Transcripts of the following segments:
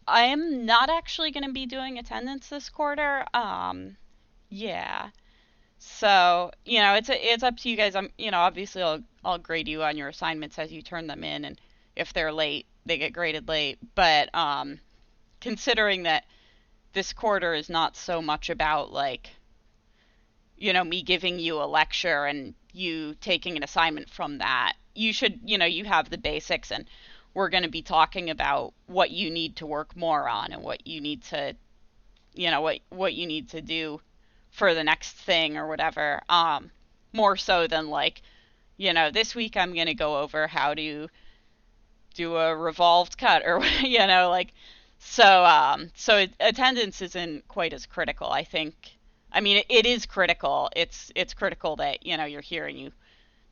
I am not actually going to be doing attendance this quarter. Yeah. So, it's up to you guys. Obviously I'll grade you on your assignments as you turn them in, and if they're late, they get graded late. But considering that this quarter is not so much about like, me giving you a lecture and you taking an assignment from that, you should, you have the basics, and we're going to be talking about what you need to work more on and what you need to, what you need to do for the next thing or whatever. More so than like, this week I'm going to go over how to do a revolved cut or, like, so attendance isn't quite as critical, I think. I mean, it is critical. It's critical that, you're here and you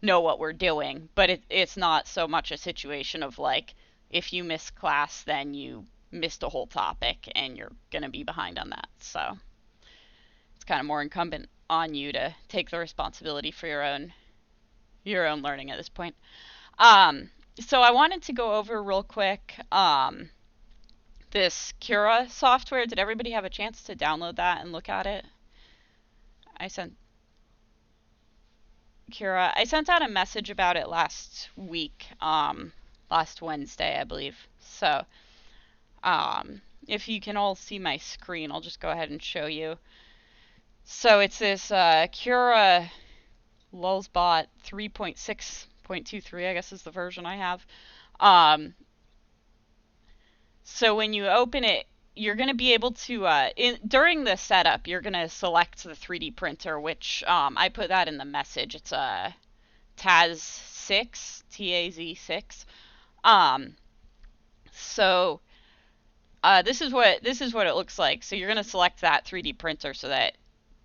know what we're doing, but it's not so much a situation of like, if you miss class, then you missed a whole topic and you're going to be behind on that. So it's kind of more incumbent on you to take the responsibility for your own learning at this point. So I wanted to go over real quick this Cura software. Did everybody have a chance to download that and look at it? I sent Cura. I sent out a message about it last week, last Wednesday, I believe. So, if you can all see my screen, I'll just go ahead and show you. So it's this Cura Lulzbot 3.6.23, I guess is the version I have. So when you open it, you're going to be able to, during the setup, you're going to select the 3D printer, which I put that in the message. It's a TAZ6, TAZ6. So this is what it looks like. So you're going to select that 3D printer so that,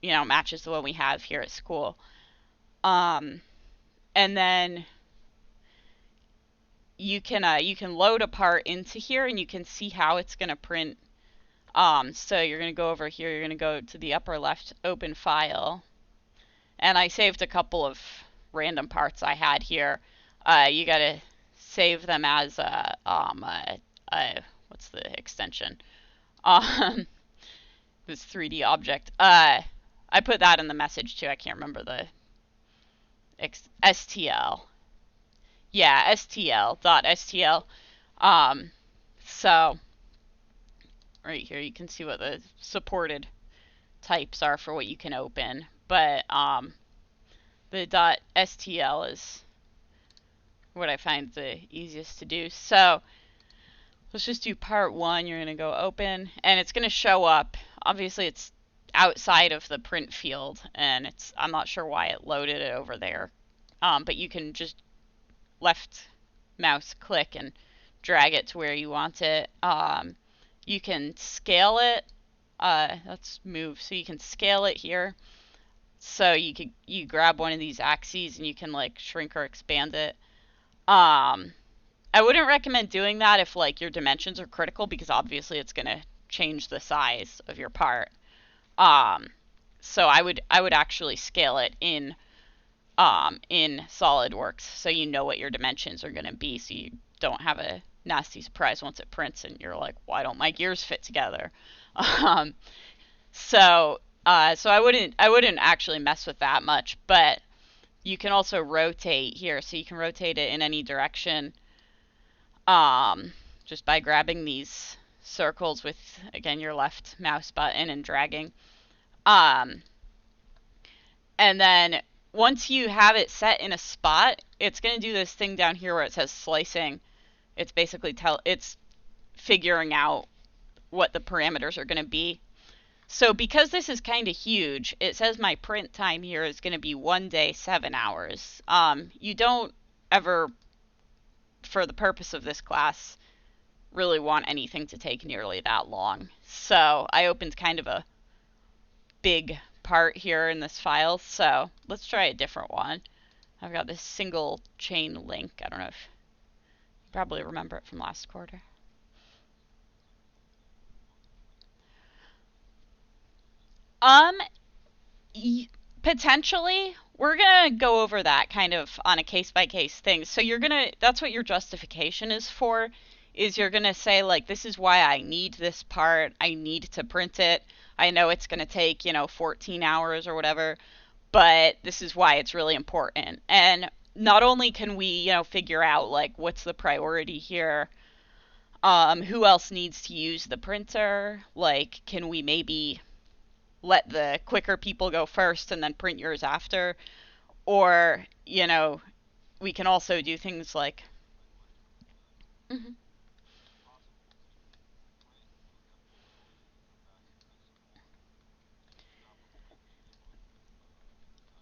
matches the one we have here at school. And then you can load a part into here, and you can see how it's going to print. So you're going to go over here, you're going to go to the upper left, open file, and I saved a couple of random parts I had here. You got to save them as what's the extension? This 3D object. I put that in the message too. I can't remember the STL. Yeah, STL.stl. So right here you can see what the supported types are for what you can open, but the .stl is what I find the easiest to do. So let's just do part one. You're going to go open, and it's going to show up. Obviously it's outside of the print field, and I'm not sure why it loaded it over there, but you can just left mouse click and drag it to where you want it. You can scale it. Let's move. So you can scale it here. So you grab one of these axes and you can like shrink or expand it. I wouldn't recommend doing that if like your dimensions are critical, because obviously it's gonna change the size of your part. So I would actually scale it in SolidWorks, so you know what your dimensions are gonna be, so you don't have a nasty surprise once it prints and you're like, why don't my gears fit together? So I wouldn't actually mess with that much, but you can also rotate here, so you can rotate it in any direction, just by grabbing these circles with, again, your left mouse button and dragging. And then once you have it set in a spot, it's going to do this thing down here where it says slicing. It's basically it's figuring out what the parameters are going to be. So because this is kind of huge, it says my print time here is going to be 1 day, 7 hours. You don't ever, for the purpose of this class, really want anything to take nearly that long. So I opened kind of a big part here in this file, so let's try a different one. I've got this single chain link. I don't know if you probably remember it from last quarter. Potentially, we're gonna go over that kind of on a case-by-case thing. So that's what your justification is for, is you're going to say, like, this is why I need this part. I need to print it. I know it's going to take, 14 hours or whatever, but this is why it's really important. And not only can we, figure out, like, what's the priority here, who else needs to use the printer? Like, can we maybe let the quicker people go first and then print yours after? Or, we can also do things like. Mhm.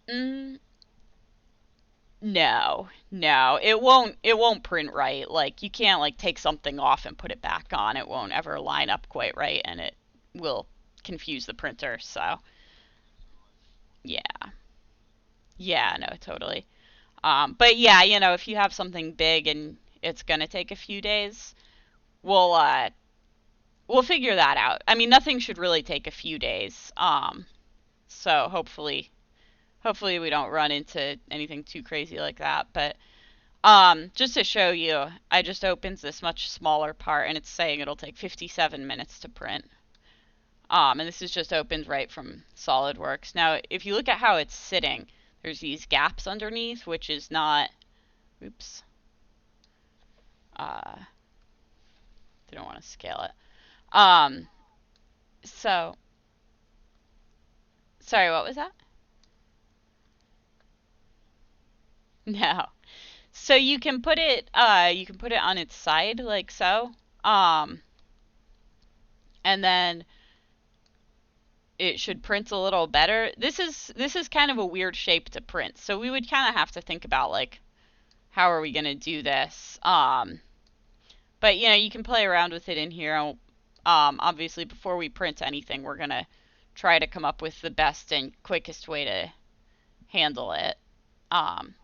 Mm, no, no, it won't print right. Like, you can't like take something off and put it back on. It won't ever line up quite right, and it will confuse the printer. So, yeah. Yeah, no, totally. But yeah, if you have something big and it's gonna take a few days, we'll uh we'll figure that out. I mean, nothing should really take a few days. So hopefully we don't run into anything too crazy like that. But just to show you, I just opened this much smaller part and it's saying it'll take 57 minutes to print. And this is just opened right from SolidWorks. Now, if you look at how it's sitting, there's these gaps underneath, which is not. Oops. Uh, didn't want to scale it. Um, so sorry, what was that? No. So you can put it on its side like so. Um, and then it should print a little better. This is kind of a weird shape to print. So we would kind of have to think about like how are we going to do this? But you can play around with it in here. Obviously before we print anything, we're going to try to come up with the best and quickest way to handle it. Um,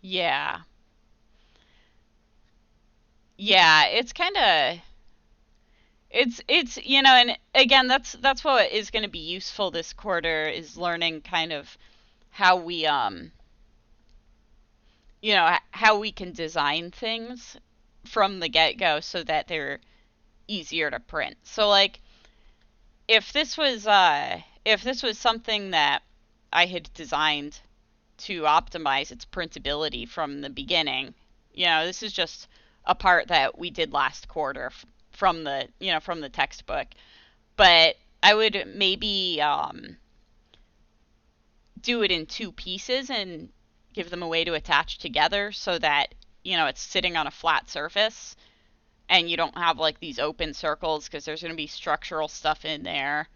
yeah. Yeah, it's kind of it's and again that's what is going to be useful this quarter is learning kind of how we how we can design things from the get-go so that they're easier to print. So like if this was something that I had designed to optimize its printability from the beginning, this is just a part that we did last quarter from the textbook. But I would maybe do it in two pieces and give them a way to attach together so that it's sitting on a flat surface and you don't have like these open circles because there's going to be structural stuff in there.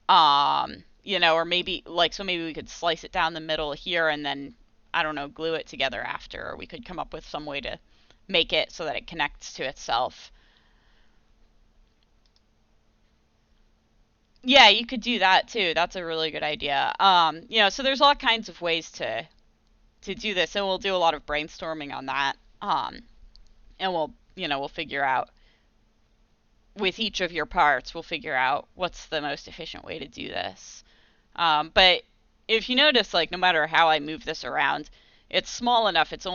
Or maybe like so maybe we could slice it down the middle here and then I don't know, glue it together after, or we could come up with some way to make it so that it connects to itself. Yeah, you could do that too. That's a really good idea. So there's all kinds of ways to do this, and we'll do a lot of brainstorming on that. And we'll figure out with each of your parts, we'll figure out what's the most efficient way to do this. But if you notice, like no matter how I move this around, it's small enough. It's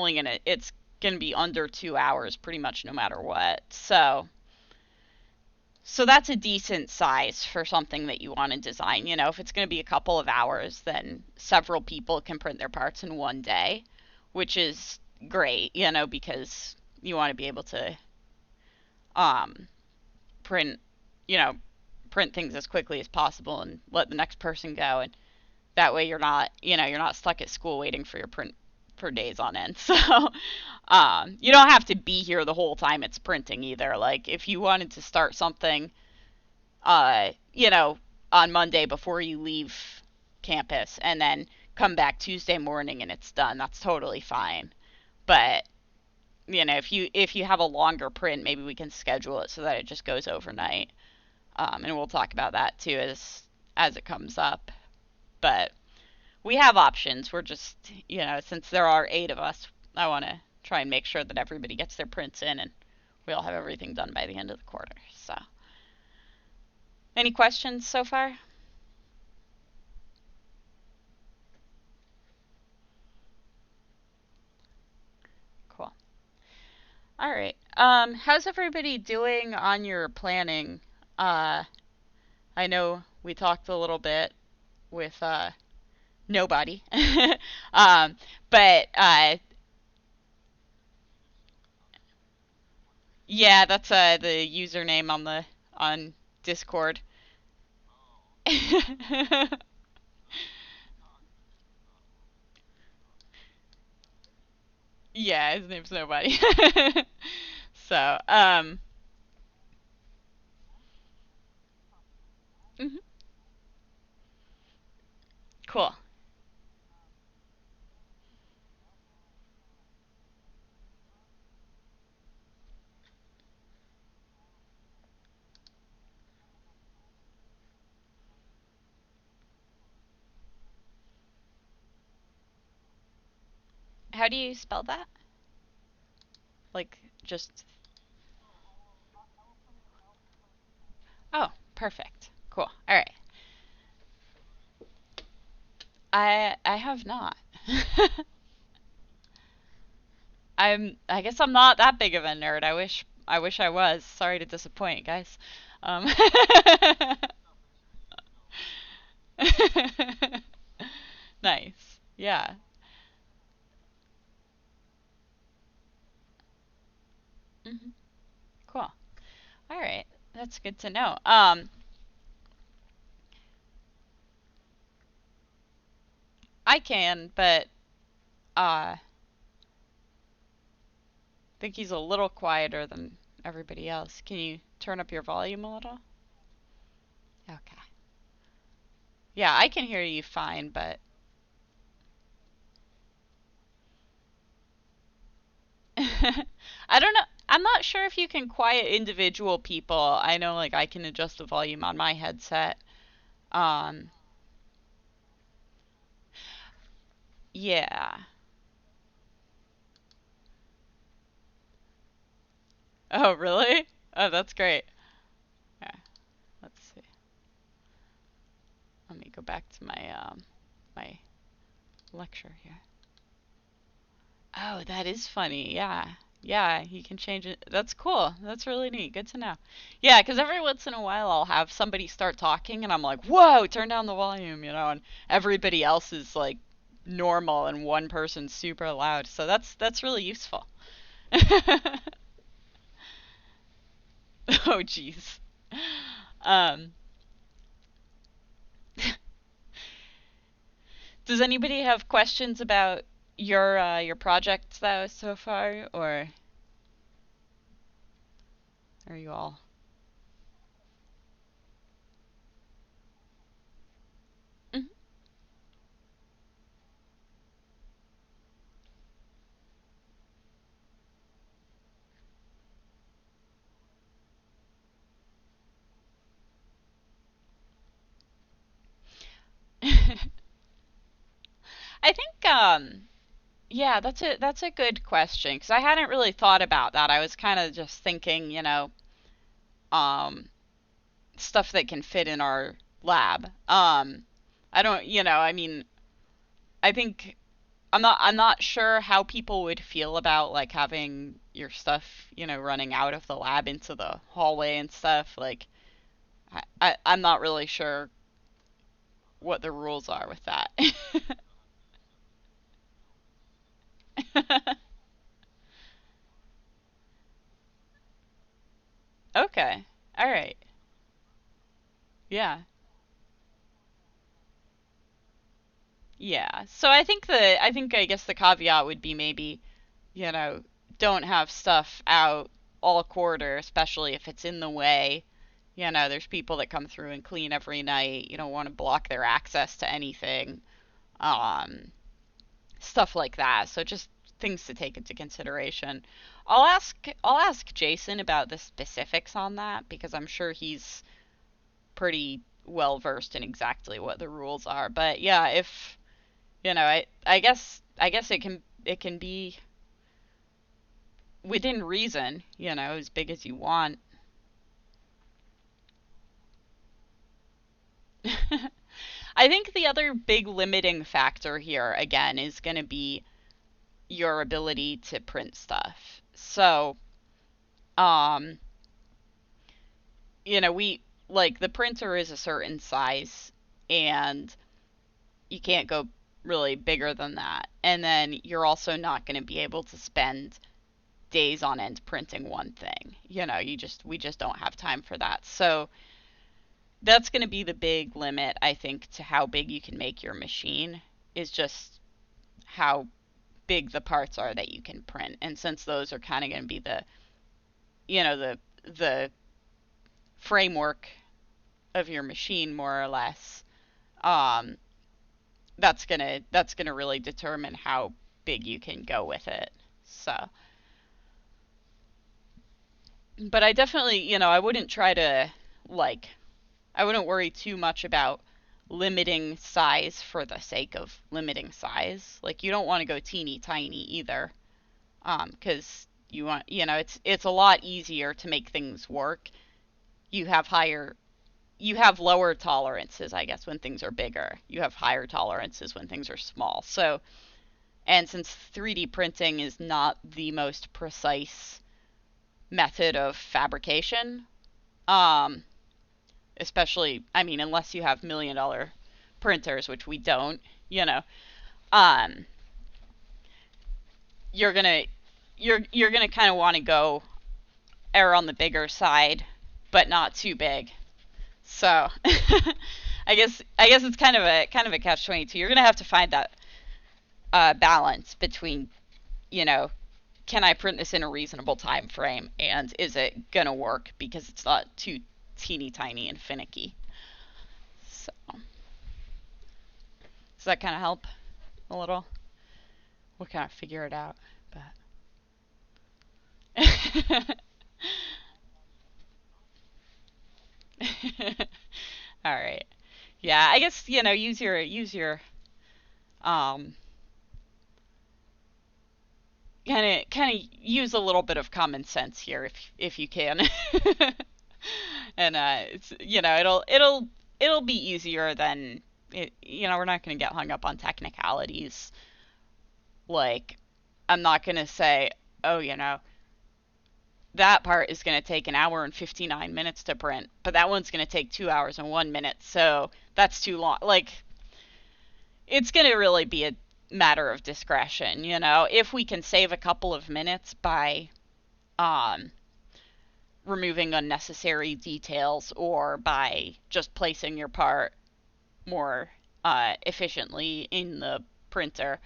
gonna be under 2 hours, pretty much no matter what. So that's a decent size for something that you want to design. If it's going to be a couple of hours, then several people can print their parts in one day, which is great, because you want to be able to um, print, you know, print things as quickly as possible and let the next person go. And that way you're not stuck at school waiting for your print for days on end. So you don't have to be here the whole time it's printing either. Like if you wanted to start something uh, you know, on Monday before you leave campus and then come back Tuesday morning and it's done, that's totally fine. But if you have a longer print, maybe we can schedule it so that it just goes overnight. And we'll talk about that too as it comes up. But we have options. We're just, since there are 8 of us, I want to try and make sure that everybody gets their prints in and we all have everything done by the end of the quarter. So, any questions so far? All right. How's everybody doing on your planning? Uh, I know we talked a little bit with nobody. um, but yeah, that's the username on the on Discord. Yeah, his name's nobody. So, mhm, cool. How do you spell that? Like just oh, perfect. Cool. All right. I have not. I guess I'm not that big of a nerd. I wish I was. Sorry to disappoint, guys. Um Nice. Yeah. Hmm. Cool. All right. That's good to know. I can, but I think he's a little quieter than everybody else. Can you turn up your volume a little? Okay. Yeah, I can hear you fine, but I don't know. I'm not sure if you can quiet individual people. I know like I can adjust the volume on my headset. Um, yeah. Oh, really? Oh, that's great. Yeah, let's see. Let me go back to my lecture here. Oh, that is funny. Yeah. Yeah, you can change it. That's cool. That's really neat. Good to know. Yeah, because every once in a while I'll have somebody start talking and I'm like, whoa, turn down the volume, and everybody else is like normal and one person's super loud. So that's really useful. Oh, jeez. Um, does anybody have questions about your projects though so far, or are you all? Mhm. I think yeah, that's a good question because I hadn't really thought about that. I was kind of just thinking, um stuff that can fit in our lab. I don't, I mean, I think I'm not sure how people would feel about like having your stuff, running out of the lab into the hallway and stuff. Like I'm not really sure what the rules are with that. Okay. All right. Yeah. Yeah. So I guess the caveat would be maybe, you know, don't have stuff out all quarter, especially if it's in the way. There's people that come through and clean every night. You don't want to block their access to anything. Um, Stuff like that. So just things to take into consideration. I'll ask Jason about the specifics on that because I'm sure he's pretty well versed in exactly what the rules are. But yeah, if I guess it can be within reason, as big as you want. I think the other big limiting factor here again is going to be your ability to print stuff. So, Um, we like the printer is a certain size, and you can't go really bigger than that. And then you're also not going to be able to spend days on end printing one thing. We just don't have time for that. So that's going to be the big limit, I think, to how big you can make your machine, is just how big the parts are that you can print. And since those are kind of going to be the framework of your machine, more or less, um, that's gonna really determine how big you can go with it. So, but I definitely, I wouldn't try to, like, I wouldn't worry too much about limiting size for the sake of limiting size. Like, you don't want to go teeny tiny either, because it's a lot easier to make things work. You have higher you have lower tolerances, I guess, when things are bigger. You have higher tolerances when things are small. So, and since 3D printing is not the most precise method of fabrication, um, especially, I mean, unless you have $1 million printers, which we don't, you know, um, you're gonna you're gonna kind of want to go err on the bigger side, but not too big. So, I guess it's kind of a catch-22. You're gonna have to find that balance between, you know, can I print this in a reasonable time frame, and is it gonna work because it's not too teeny tiny and finicky. So does that kind of help a little? We'll kind of figure it out, but all right. Yeah, I guess use your um kind of use a little bit of common sense here if you can. And it's it'll be easier than we're not going to get hung up on technicalities. Like, I'm not going to say, oh, that part is going to take an hour and 59 minutes to print, but that one's going to take 2 hours and 1 minute, so that's too long. Like, it's going to really be a matter of discretion. If we can save a couple of minutes by um, removing unnecessary details, or by just placing your part more efficiently in the printer,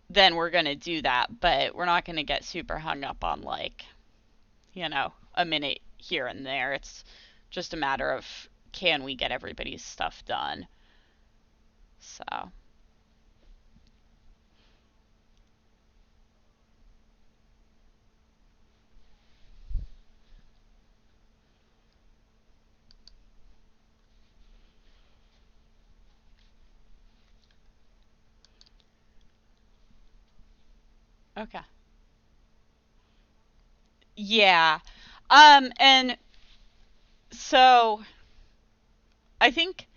then we're going to do that. But we're not going to get super hung up on, like, a minute here and there. It's just a matter of, can we get everybody's stuff done? So, okay. Yeah. And so I think,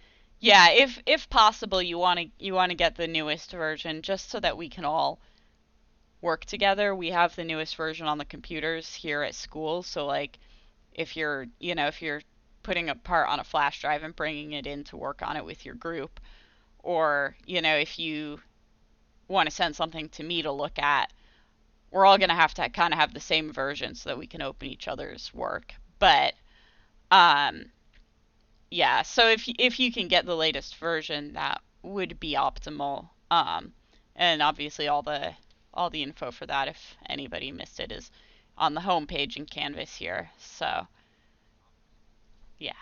yeah, if possible, you want to get the newest version, just so that we can all work together. We have the newest version on the computers here at school, so, like, if you're putting a part on a flash drive and bringing it in to work on it with your group, or if you want to send something to me to look at, we're all going to kind of have the same version so that we can open each other's work. But um yeah, so if you can get the latest version, that would be optimal. And obviously all the info for that, if anybody missed it, is on the home page in Canvas here. So yeah.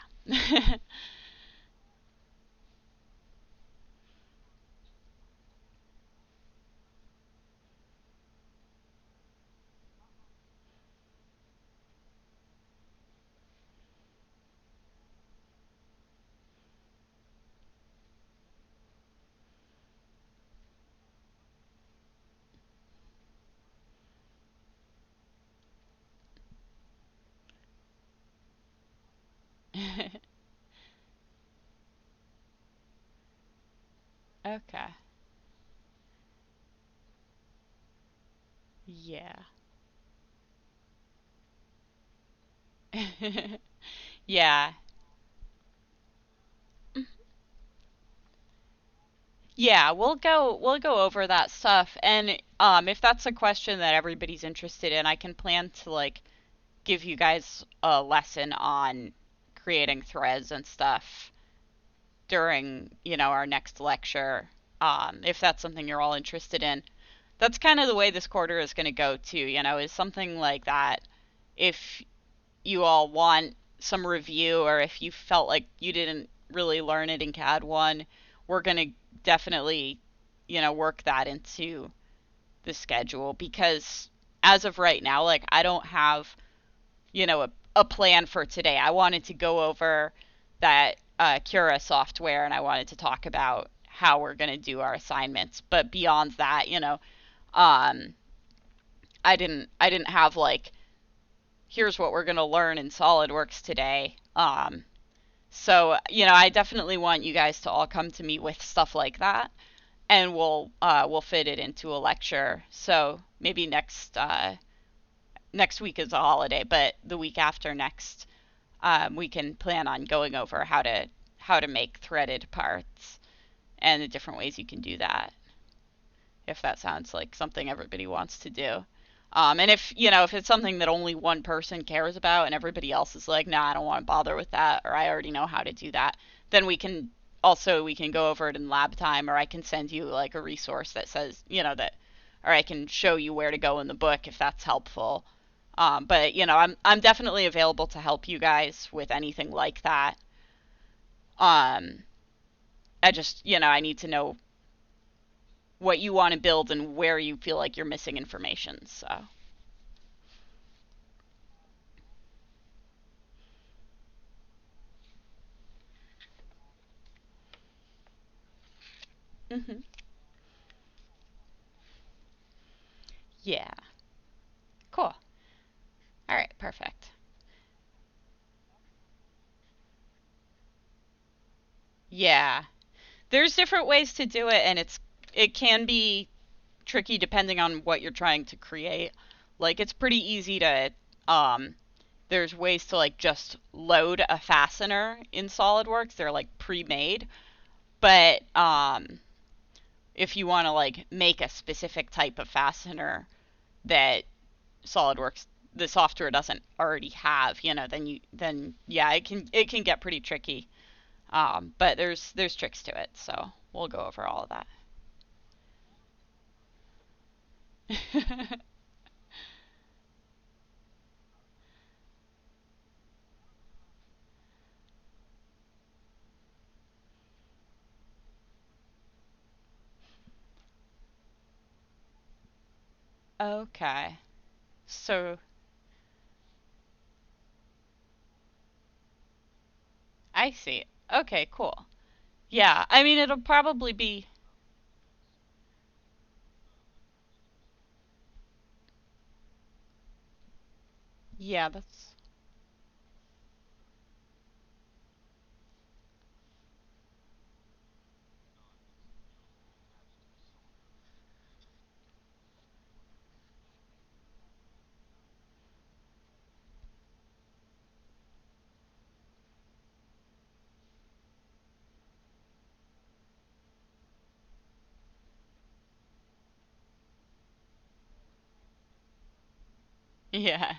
Okay. Yeah. Yeah. Yeah, we'll go over that stuff, and if that's a question that everybody's interested in, I can plan to like give you guys a lesson on creating threads and stuff during, our next lecture, if that's something you're all interested in. That's kind of the way this quarter is going to go too, is something like that. If you all want some review, or if you felt like you didn't really learn it in CAD 1, we're going to definitely, work that into the schedule, because as of right now, like, I don't have, a plan for today. I wanted to go over that Cura software, and I wanted to talk about how we're going to do our assignments. But beyond that, um, I didn't have like, here's what we're going to learn in SolidWorks today. So, I definitely want you guys to all come to me with stuff like that, and we'll fit it into a lecture. So maybe next week is a holiday, but the week after next, we can plan on going over how to make threaded parts and the different ways you can do that, if that sounds like something everybody wants to do. And if it's something that only one person cares about and everybody else is like, nah, I don't want to bother with that, or I already know how to do that, then we can go over it in lab time, or I can send you like a resource that says, that, or I can show you where to go in the book if that's helpful. But I'm definitely available to help you guys with anything like that. Um, I just, I need to know what you want to build and where you feel like you're missing information. So. Mhm. Yeah. Cool. All right. Perfect. Yeah. There's different ways to do it, and it can be tricky depending on what you're trying to create. Like, it's pretty easy to um there's ways to like just load a fastener in SolidWorks. They're like pre-made. But if you want to like make a specific type of fastener that SolidWorks, the software, doesn't already have, then yeah, it can get pretty tricky. But there's tricks to it, so we'll go over all of that. Okay. So I see. Okay, cool. Yeah, I mean, it'll probably be. Yeah, that's. Yeah.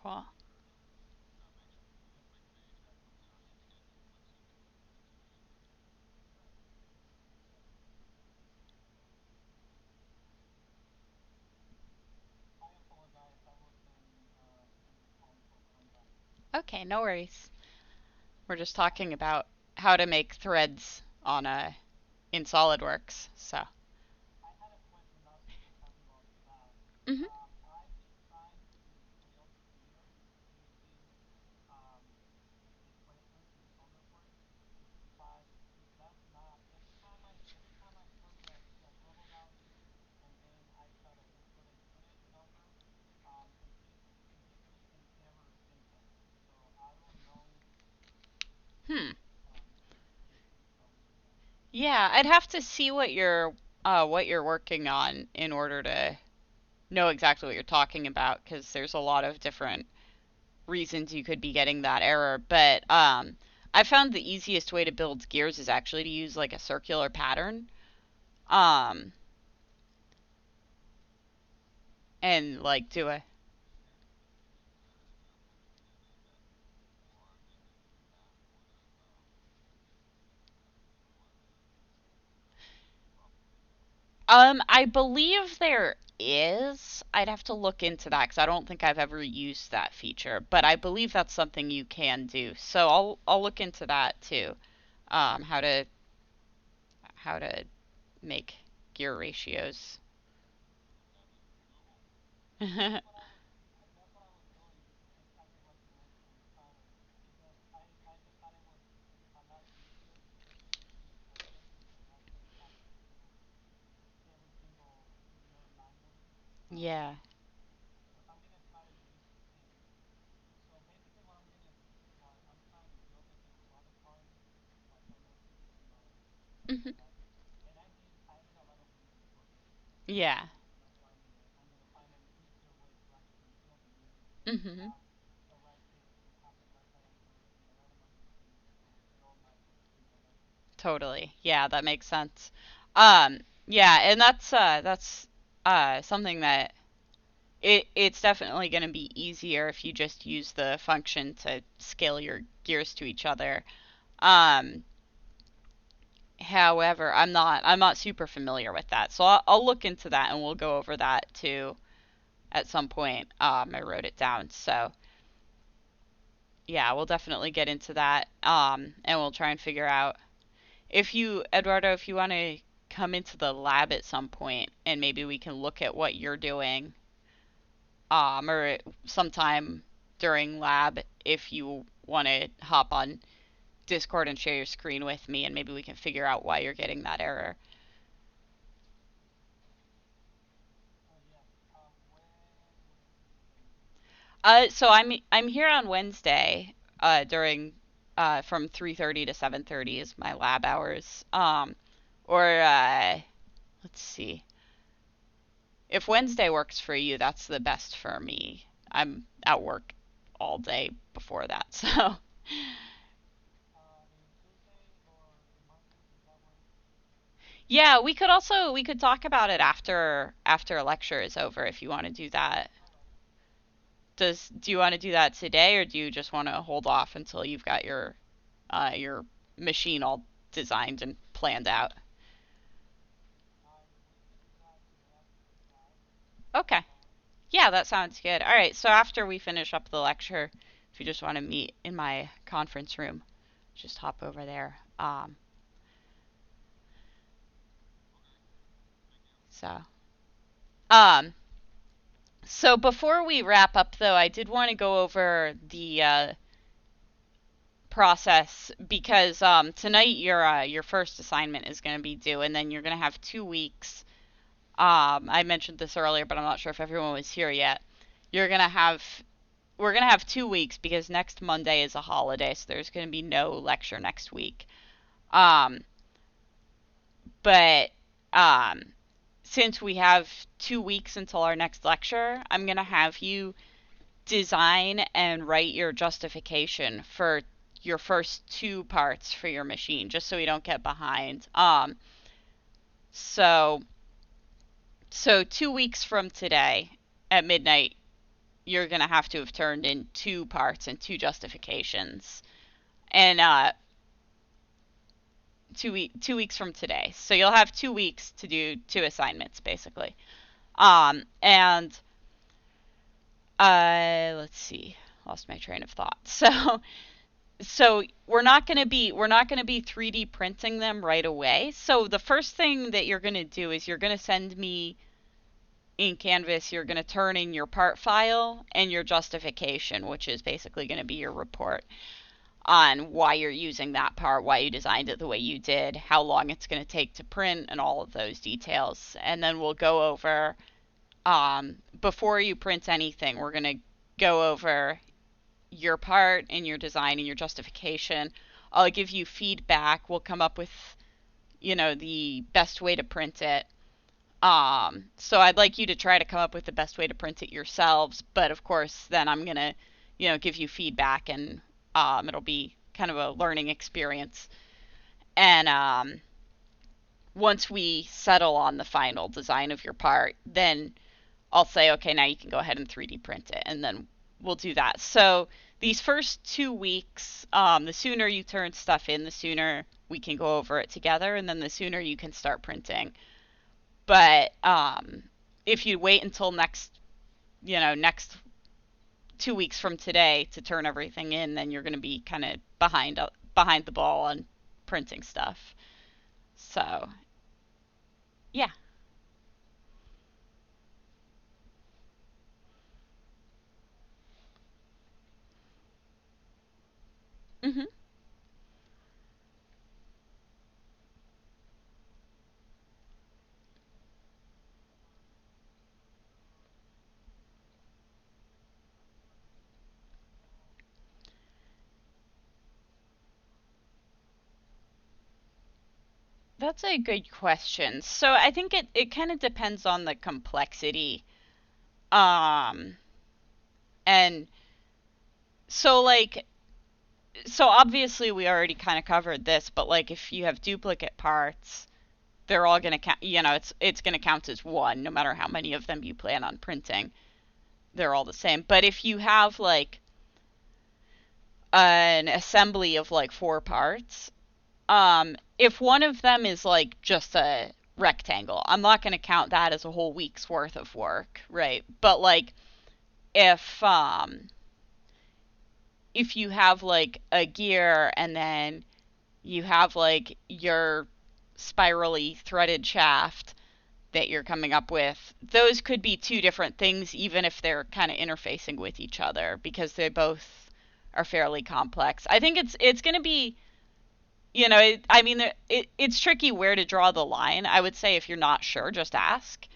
Cool. Okay, no worries. We're just talking about how to make threads on a in SolidWorks. So. Mhm. Hmm. Yeah, I'd have to see what you're working on in order to know exactly what you're talking about because there's a lot of different reasons you could be getting that error. But I found the easiest way to build gears is actually to use like a circular pattern. Um, and like do a I believe there is. I'd have to look into that because I don't think I've ever used that feature, but I believe that's something you can do. So I'll look into that too. Um, how to how to make gear ratios. Yeah. Mhm. Yeah. Mhm. Totally. Yeah, that makes sense. Yeah, and that's something that it's definitely going to be easier if you just use the function to scale your gears to each other. Um, However, I'm not super familiar with that, so I'll look into that and we'll go over that too at some point. I wrote it down, so yeah, we'll definitely get into that. And we'll try and figure out if you, Eduardo, if you want to come into the lab at some point and maybe we can look at what you're doing, or sometime during lab if you want to hop on Discord and share your screen with me and maybe we can figure out why you're getting that error. So I'm here on Wednesday, during from 3:30 to 7:30 is my lab hours. Or let's see. If Wednesday works for you, that's the best for me. I'm at work all day before that, so yeah, we could talk about it after a lecture is over if you want to do that. Do you want to do that today or do you just want to hold off until you've got your machine all designed and planned out? Okay. Yeah, that sounds good. All right, so after we finish up the lecture, if you just want to meet in my conference room, just hop over there. So, um, so before we wrap up, though, I did want to go over the process because tonight your first assignment is going to be due, and then you're going to have 2 weeks. I mentioned this earlier, but I'm not sure if everyone was here yet. You're gonna have We're gonna have 2 weeks because next Monday is a holiday, so there's gonna be no lecture next week. Um, but um, since we have 2 weeks until our next lecture, I'm gonna have you design and write your justification for your first two parts for your machine, just so we don't get behind. So so 2 weeks from today at midnight, you're gonna have to have turned in two parts and two justifications, and 2 weeks from today. So you'll have 2 weeks to do two assignments basically. And let's see. lost my train of thought. So we're not going to be 3D printing them right away. So the first thing that you're going to do is you're going to send me in Canvas, you're going to turn in your part file and your justification, which is basically going to be your report on why you're using that part, why you designed it the way you did, how long it's going to take to print, and all of those details. And then we'll go over, before you print anything, we're going to go over your part and your design and your justification. I'll give you feedback. We'll come up with, the best way to print it. So I'd like you to try to come up with the best way to print it yourselves, but of course, then I'm gonna, give you feedback, and it'll be kind of a learning experience. And once we settle on the final design of your part, then I'll say, okay, now you can go ahead and 3D print it, and then we'll do that. So these first 2 weeks, the sooner you turn stuff in, the sooner we can go over it together, and then the sooner you can start printing. But if you wait until next 2 weeks from today to turn everything in, then you're going to be kind of behind the ball on printing stuff. So, yeah. hmm That's a good question. So I think it kind of depends on the complexity. Um, and so so obviously we already kind of covered this, but like if you have duplicate parts, they're all going to count, it's going to count as one no matter how many of them you plan on printing. They're all the same. But if you have like an assembly of like 4 parts, if one of them is like just a rectangle, I'm not going to count that as a whole week's worth of work, right? But like if if you have like a gear and then you have like your spirally threaded shaft that you're coming up with, those could be two different things even if they're kind of interfacing with each other because they both are fairly complex. I think it's going to be, I mean, it's tricky where to draw the line. I would say if you're not sure, just ask.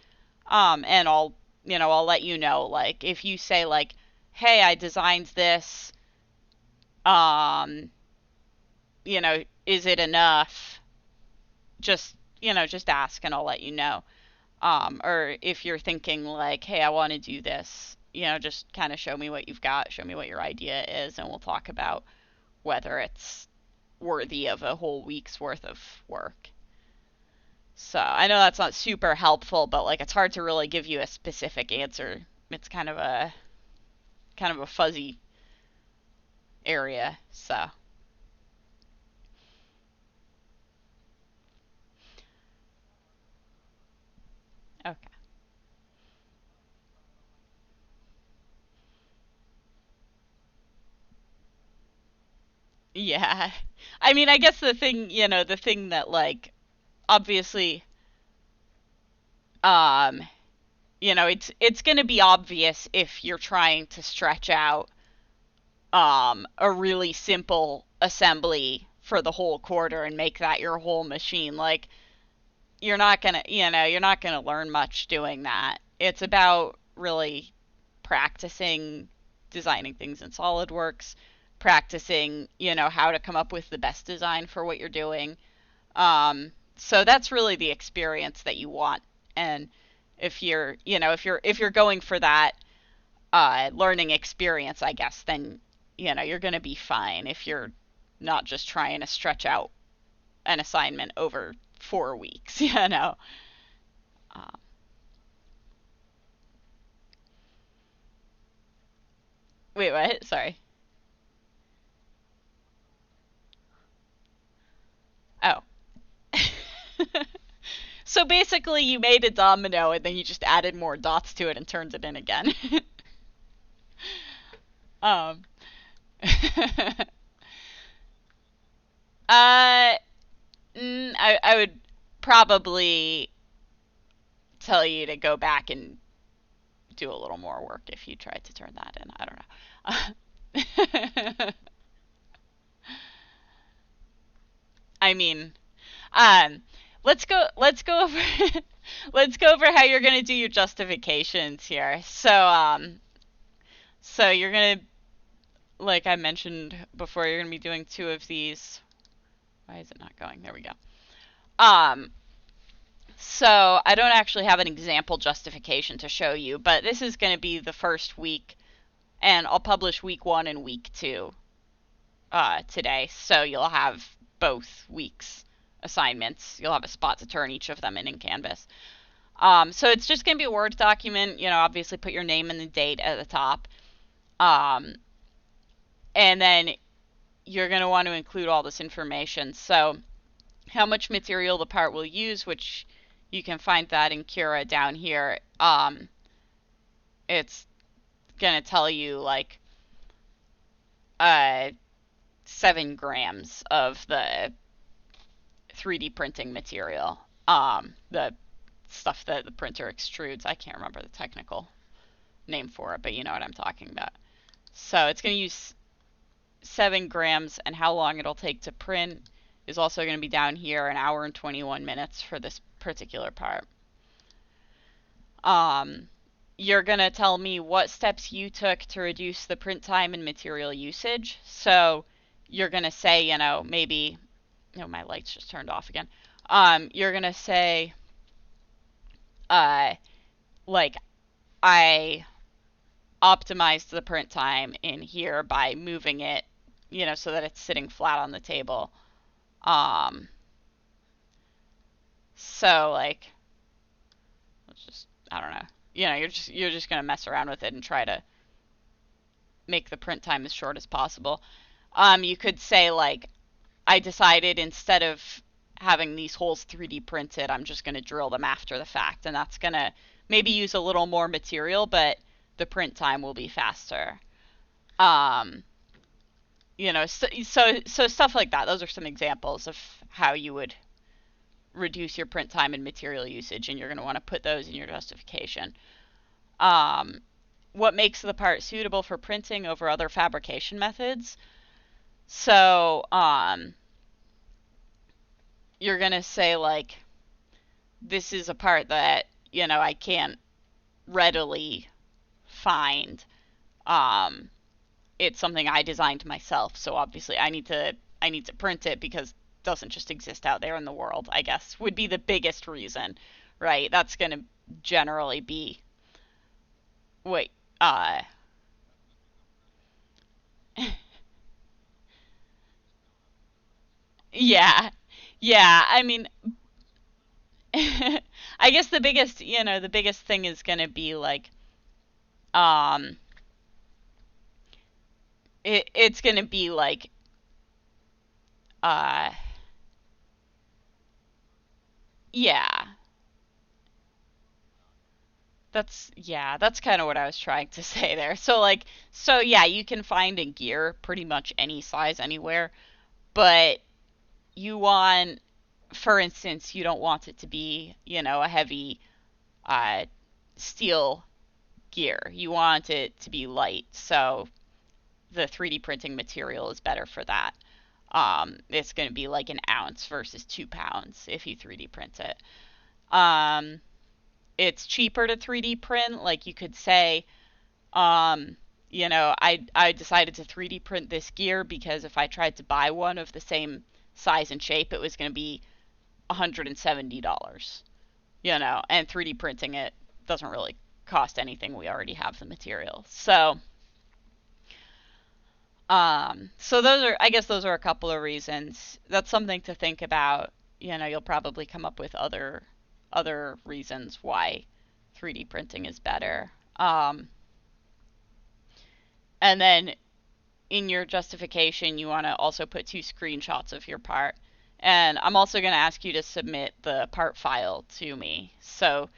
And I'll let you know, like, if you say, like, hey, I designed this, um, is it enough? Just ask and I'll let you know. Or if you're thinking, like, hey, I want to do this, just kind of show me what you've got, show me what your idea is, and we'll talk about whether it's worthy of a whole week's worth of work. So I know that's not super helpful, but like it's hard to really give you a specific answer. It's kind of a fuzzy area. So okay. Yeah. I mean, I guess the thing that like obviously um it's going to be obvious if you're trying to stretch out a really simple assembly for the whole quarter and make that your whole machine. Like you're not gonna learn much doing that. It's about really practicing designing things in SolidWorks, practicing, how to come up with the best design for what you're doing. So that's really the experience that you want. And if you're going for that learning experience, I guess, then you're going to be fine if you're not just trying to stretch out an assignment over 4 weeks. Um, Wait, what? Sorry. Oh. So basically, you made a domino and then you just added more dots to it and turned it in again. um, uh, I would probably tell you to go back and do a little more work if you tried to turn that in. I don't know. I mean, um, let's go over let's go over how you're gonna do your justifications here. So you're gonna, like I mentioned before, you're gonna be doing two of these. Why is it not going? There we go. Um, so I don't actually have an example justification to show you, but this is gonna be the first week, and I'll publish week 1 and week 2 today, so you'll have both weeks assignments. You'll have a spot to turn each of them in Canvas. So it's just going to be a Word document. Obviously put your name and the date at the top. Um, and then you're going to want to include all this information. So how much material the part will use, which you can find that in Cura down here. It's going to tell you like 7 grams of the 3D printing material. The stuff that the printer extrudes. I can't remember the technical name for it, but you know what I'm talking about. So it's going to use 7 grams, and how long it'll take to print is also going to be down here, 1 hour and 21 minutes for this particular part. You're going to tell me what steps you took to reduce the print time and material usage. So you're going to say, maybe, my lights just turned off again. You're going to say, like, I optimized the print time in here by moving it, so that it's sitting flat on the table. So like, let's just, I don't know. You're just gonna mess around with it and try to make the print time as short as possible. You could say like, I decided instead of having these holes 3D printed, I'm just gonna drill them after the fact, and that's gonna maybe use a little more material, but the print time will be faster. Um, so stuff like that. Those are some examples of how you would reduce your print time and material usage, and you're going to want to put those in your justification. Um, what makes the part suitable for printing over other fabrication methods? So you're going to say like, this is a part that I can't readily find. It's something I designed myself, so obviously I need to print it because it doesn't just exist out there in the world, I guess, would be the biggest reason, right? That's going to generally be, wait, yeah, yeah, I mean, I guess the biggest thing is going to be like, um, it's going to be like, uh, yeah, that's kind of what I was trying to say there. So yeah, you can find in gear pretty much any size anywhere, but you want, for instance, you don't want it to be, a heavy uh, steel gear. You want it to be light, so the 3D printing material is better for that. It's going to be like an ounce versus 2 pounds if you 3D print it. Um, it's cheaper to 3D print. Like you could say, um, I decided to 3D print this gear because if I tried to buy one of the same size and shape, it was going to be $170. And 3D printing it doesn't really cost anything. We already have the material. So those are a couple of reasons. That's something to think about. You'll probably come up with other reasons why 3D printing is better. And then in your justification, you want to also put 2 screenshots of your part. And I'm also going to ask you to submit the part file to me. So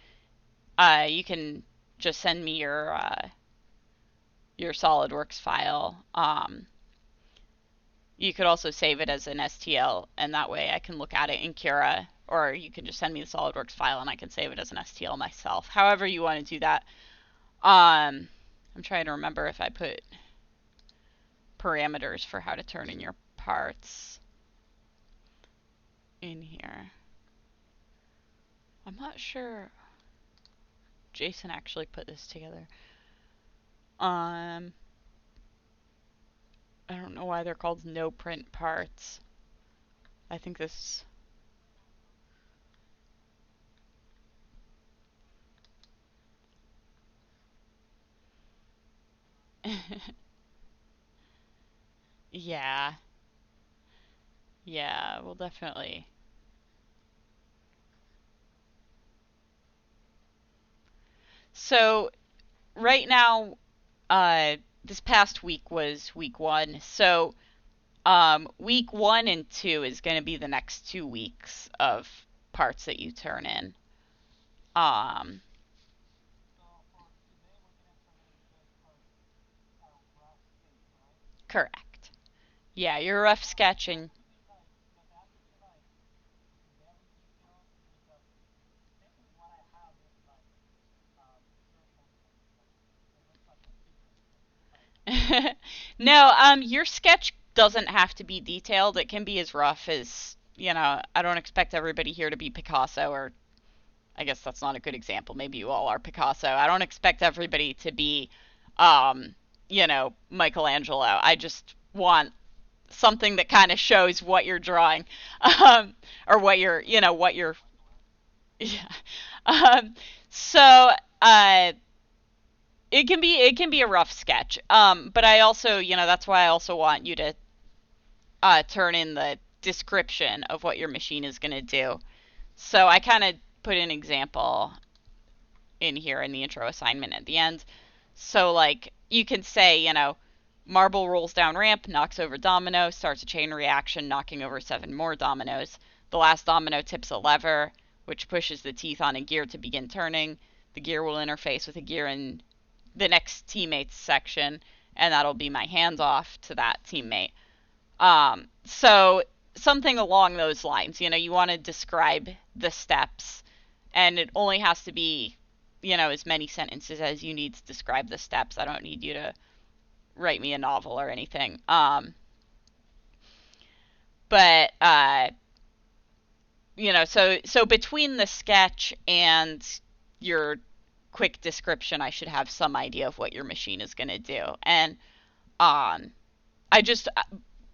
you can just send me your SolidWorks file. you could also save it as an STL, and that way I can look at it in Cura, or you can just send me the SolidWorks file and I can save it as an STL myself. However you want to do that. I'm trying to remember if I put parameters for how to turn in your parts in here. I'm not sure. Jason actually put this together. I don't know why they're called no print parts. I think this. Yeah. Yeah, we'll definitely. So, right now, this past week was week 1. So, week 1 and 2 is going to be the next 2 weeks of parts that you turn in. Um, Correct. Yeah, your rough sketch and no, your sketch doesn't have to be detailed. It can be as rough as, I don't expect everybody here to be Picasso, or I guess that's not a good example. Maybe you all are Picasso. I don't expect everybody to be, um, Michelangelo. I just want something that kind of shows what you're drawing, or what you're, yeah. Um, so, uh, it can be a rough sketch. But I also, that's why I also want you to turn in the description of what your machine is going to do. So I kind of put an example in here in the intro assignment at the end. So like you can say, marble rolls down ramp, knocks over domino, starts a chain reaction, knocking over 7 more dominoes. The last domino tips a lever, which pushes the teeth on a gear to begin turning. The gear will interface with a gear in the next teammates section, and that'll be my hands off to that teammate. So something along those lines. You want to describe the steps, and it only has to be, as many sentences as you need to describe the steps. I don't need you to write me a novel or anything. But so between the sketch and your quick description, I should have some idea of what your machine is going to do. And I just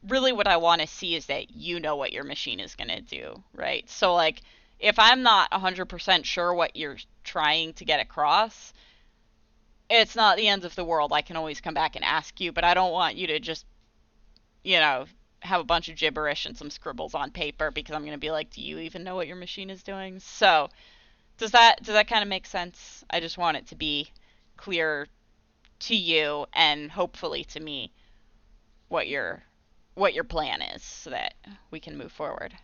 really what I want to see is that you know what your machine is going to do, right? So like if I'm not 100% sure what you're trying to get across, it's not the end of the world. I can always come back and ask you, but I don't want you to just, you know, have a bunch of gibberish and some scribbles on paper, because I'm going to be like, do you even know what your machine is doing? So, does that kind of make sense? I just want it to be clear to you and hopefully to me what your plan is so that we can move forward.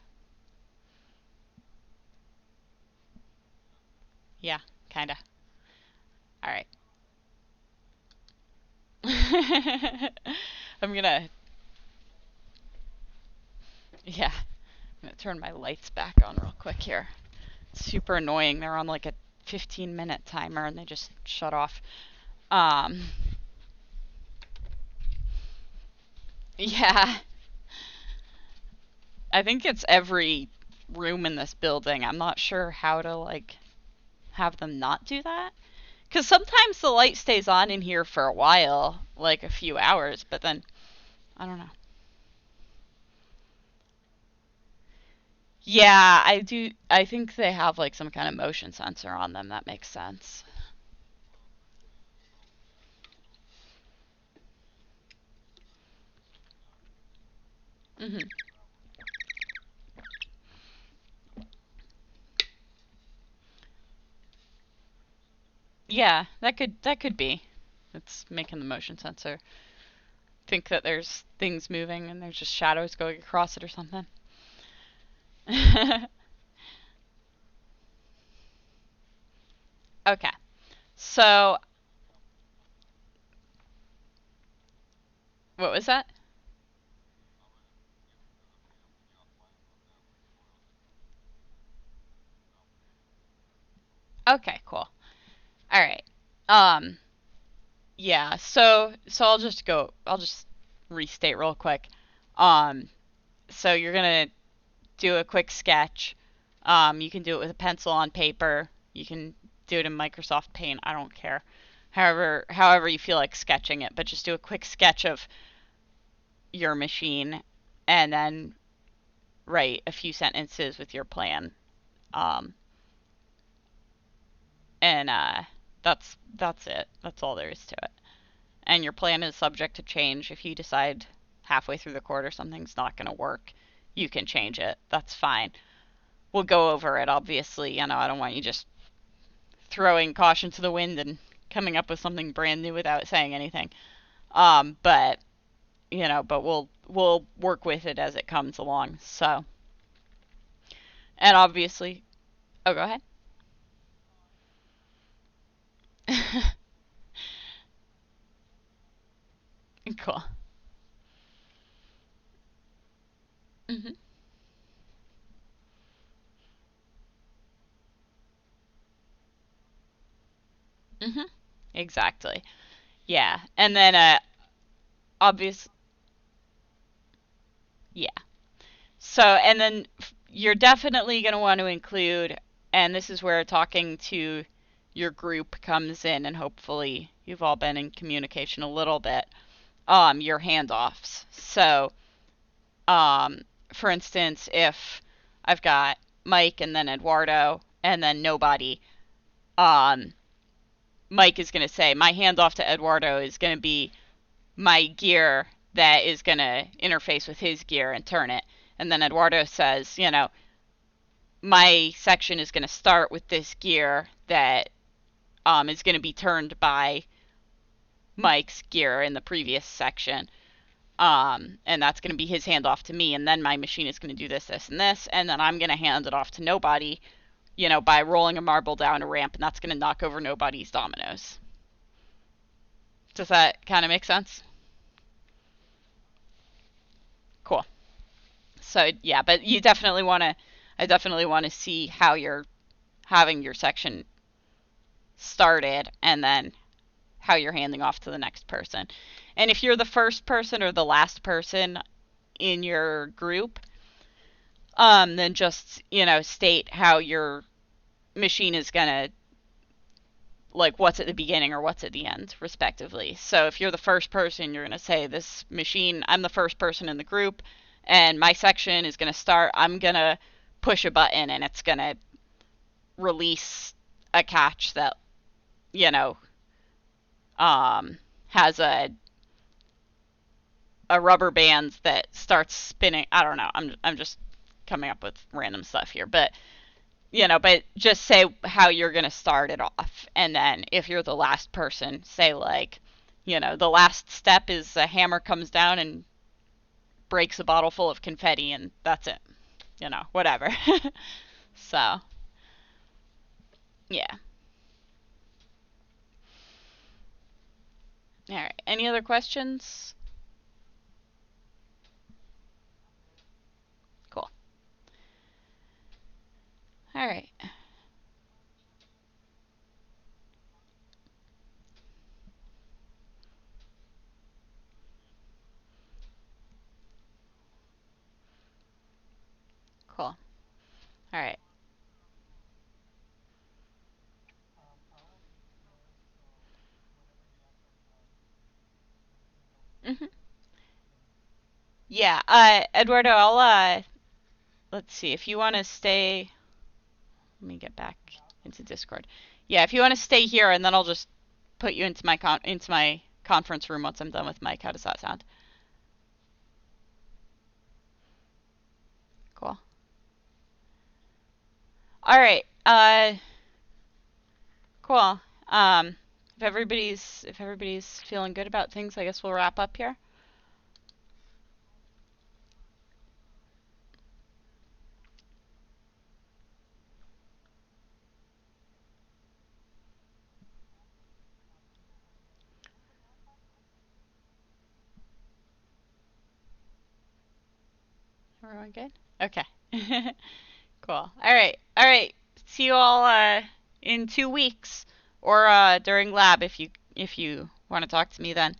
Yeah, kind of. All right. I'm going to yeah, I'm going to turn my lights back on real quick here. It's super annoying. They're on like a 15-minute timer and they just shut off. Um yeah. I think it's every room in this building. I'm not sure how to like have them not do that. Because sometimes the light stays on in here for a while, like a few hours, but then, I don't know. Yeah, I do. I think they have like some kind of motion sensor on them. That makes sense. Hmm. Yeah, that could be. It's making the motion sensor think that there's things moving and there's just shadows going across it or something. Okay. So, what was that? Okay, cool. All right. Um, yeah. So I'll just restate real quick. Um, so you're gonna do a quick sketch. You can do it with a pencil on paper. You can do it in Microsoft Paint. I don't care. However you feel like sketching it, but just do a quick sketch of your machine and then write a few sentences with your plan. Um, and that's it. That's all there is to it. And your plan is subject to change. If you decide halfway through the quarter something's not going to work, you can change it. That's fine. We'll go over it, obviously. I don't want you just throwing caution to the wind and coming up with something brand new without saying anything. But but we'll work with it as it comes along. So, and obviously, oh, go ahead. Cool. Mhm. Mhm. Exactly. Yeah. And then obvious yeah. So, and then you're definitely going to want to include, and this is where talking to your group comes in, and hopefully you've all been in communication a little bit, your handoffs. So, um, for instance, if I've got Mike and then Eduardo and then nobody, um, Mike is going to say, my handoff to Eduardo is going to be my gear that is going to interface with his gear and turn it. And then Eduardo says, my section is going to start with this gear that is going to be turned by Mike's gear in the previous section. And that's going to be his handoff to me. And then my machine is going to do this, this, and this. And then I'm going to hand it off to nobody, by rolling a marble down a ramp. And that's going to knock over nobody's dominoes. Does that kind of make sense? Cool. So, yeah, but I definitely want to see how you're having your section started and then how you're handing off to the next person. And if you're the first person or the last person in your group, then just, state how your machine is going to, like, what's at the beginning or what's at the end, respectively. So if you're the first person, you're going to say, this machine, I'm the first person in the group, and my section is going to start. I'm going to push a button, and it's going to release a catch that, you know, has a rubber band that starts spinning. I don't know. I'm just coming up with random stuff here, but but just say how you're gonna start it off, and then if you're the last person, say like, the last step is a hammer comes down and breaks a bottle full of confetti, and that's it. Whatever. So yeah. All right. Any other questions? Cool. All right. Cool. All right. Mhm. Yeah. Eduardo, I'll let's see if you want to stay. Let me get back into Discord. Yeah, if you want to stay here, and then I'll just put you into my conference room once I'm done with Mike. How does that sound? Cool. All right. Cool. Um, if everybody's feeling good about things, I guess we'll wrap up here. Everyone good? Okay. Cool. All right. All right. See you all in 2 weeks, or during lab if you want to talk to me then.